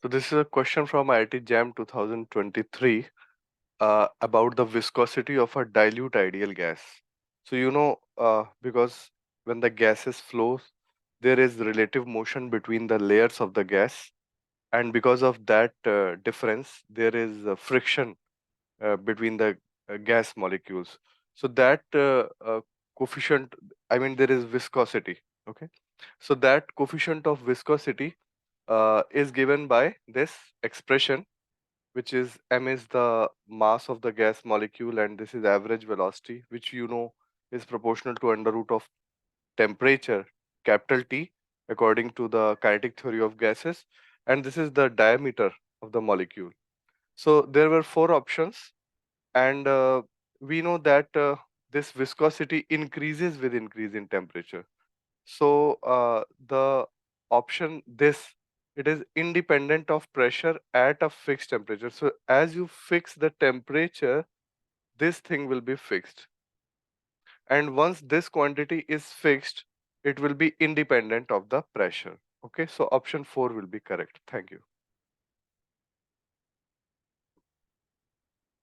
So this is a question from IIT JAM 2023 about the viscosity of a dilute ideal gas. So because when the gases flow, there is relative motion between the layers of the gas, and because of that difference, there is friction between the gas molecules. So that coefficient, I mean, there is viscosity. Okay, so that coefficient of viscosity is given by this expression, which is m is the mass of the gas molecule and this is average velocity, which is proportional to under root of temperature, capital T, according to the kinetic theory of gases, and this is the diameter of the molecule. So there were four options, and we know that this viscosity increases with increase in temperature. So the option this, it is independent of pressure at a fixed temperature. So as you fix the temperature, this thing will be fixed. And once this quantity is fixed, it will be independent of the pressure. Okay, so option 4 will be correct. Thank you.